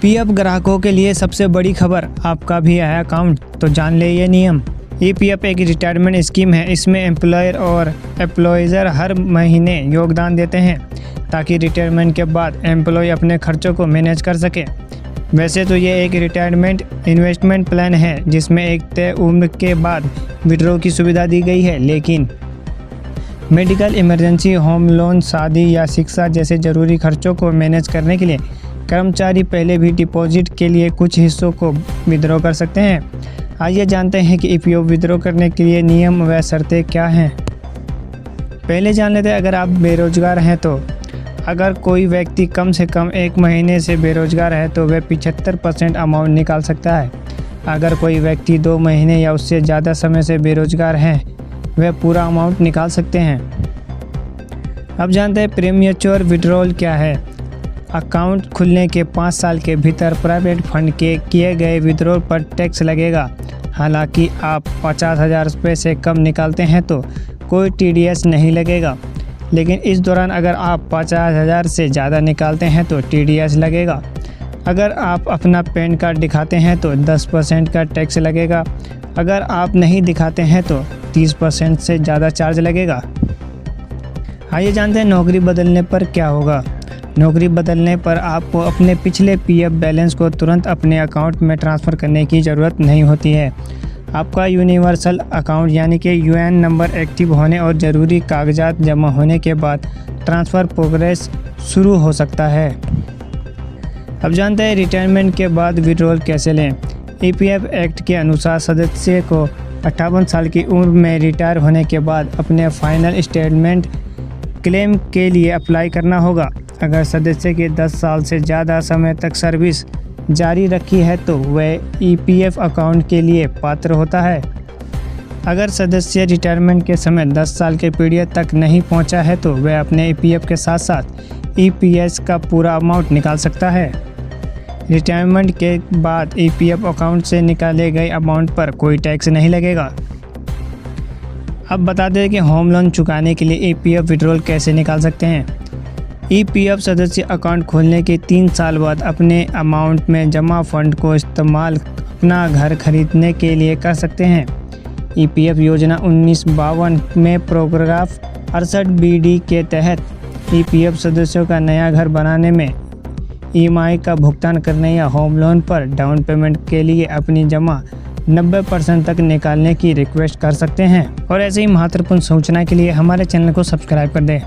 EPF ग्राहकों के लिए सबसे बड़ी खबर, आपका भी है अकाउंट तो जान ले ये नियम। ईपीएफ एक रिटायरमेंट स्कीम है। इसमें एम्प्लॉयर और एम्प्लॉयज़र हर महीने योगदान देते हैं ताकि रिटायरमेंट के बाद एम्प्लॉय अपने खर्चों को मैनेज कर सके। वैसे तो ये एक रिटायरमेंट इन्वेस्टमेंट प्लान है जिसमें एक तय उम्र के बाद विड्रॉ की सुविधा दी गई है, लेकिन मेडिकल इमरजेंसी, होम लोन, शादी या शिक्षा जैसे ज़रूरी खर्चों को मैनेज करने के लिए कर्मचारी पहले भी डिपॉजिट के लिए कुछ हिस्सों को विड्रॉ कर सकते हैं। आइए जानते हैं कि ईपीएफ विड्रॉ करने के लिए नियम व शर्तें क्या हैं। पहले जान लेते हैं अगर आप बेरोजगार हैं तो। अगर कोई व्यक्ति कम से कम 1 महीने से बेरोजगार है तो वह 75% अमाउंट निकाल सकता है। अगर कोई व्यक्ति 2 महीने या उससे ज़्यादा समय से बेरोजगार है वह पूरा अमाउंट निकाल सकते हैं। अब जानते हैं प्रीमैच्योर विड्रॉल क्या है। अकाउंट खुलने के 5 साल के भीतर प्राइवेट फंड के किए गए विड्रॉल पर टैक्स लगेगा। हालांकि आप 50,000 रुपये से कम निकालते हैं तो कोई टीडीएस नहीं लगेगा, लेकिन इस दौरान अगर आप 50,000 से ज़्यादा निकालते हैं तो टीडीएस लगेगा। अगर आप अपना पैन कार्ड दिखाते हैं तो 10% का टैक्स लगेगा। अगर आप नहीं दिखाते हैं तो 30% से ज़्यादा चार्ज लगेगा। आइए जानते हैं नौकरी बदलने पर क्या होगा। नौकरी बदलने पर आपको अपने पिछले पीएफ बैलेंस को तुरंत अपने अकाउंट में ट्रांसफ़र करने की ज़रूरत नहीं होती है। आपका यूनिवर्सल अकाउंट यानी कि यूएएन नंबर एक्टिव होने और ज़रूरी कागजात जमा होने के बाद ट्रांसफ़र प्रोग्रेस शुरू हो सकता है। अब जानते हैं रिटायरमेंट के बाद विड्रॉल कैसे लें। ईपीएफ एक्ट के अनुसार सदस्य को 58 साल की उम्र में रिटायर होने के बाद अपने फाइनल स्टेटमेंट क्लेम के लिए अप्लाई करना होगा। अगर सदस्य के 10 साल से ज़्यादा समय तक सर्विस जारी रखी है तो वह ईपीएफ अकाउंट के लिए पात्र होता है। अगर सदस्य रिटायरमेंट के समय 10 साल के पीरियड तक नहीं पहुंचा है तो वह अपने ईपीएफ के साथ साथ ईपीएस का पूरा अमाउंट निकाल सकता है। रिटायरमेंट के बाद ईपीएफ अकाउंट से निकाले गए अमाउंट पर कोई टैक्स नहीं लगेगा। अब बता दें कि होम लोन चुकाने के लिए ईपीएफ विड्रॉल कैसे निकाल सकते हैं। ईपीएफ सदस्य अकाउंट खोलने के 3 साल बाद अपने अमाउंट में जमा फंड को इस्तेमाल अपना घर खरीदने के लिए कर सकते हैं। ईपीएफ योजना 1952 में पैराग्राफ 68 BD के तहत ईपीएफ सदस्यों का नया घर बनाने में ईएमआई का भुगतान करने या होम लोन पर डाउन पेमेंट के लिए अपनी जमा 90% तक निकालने की रिक्वेस्ट कर सकते हैं। और ऐसे ही महत्वपूर्ण सूचना के लिए हमारे चैनल को सब्सक्राइब कर दें।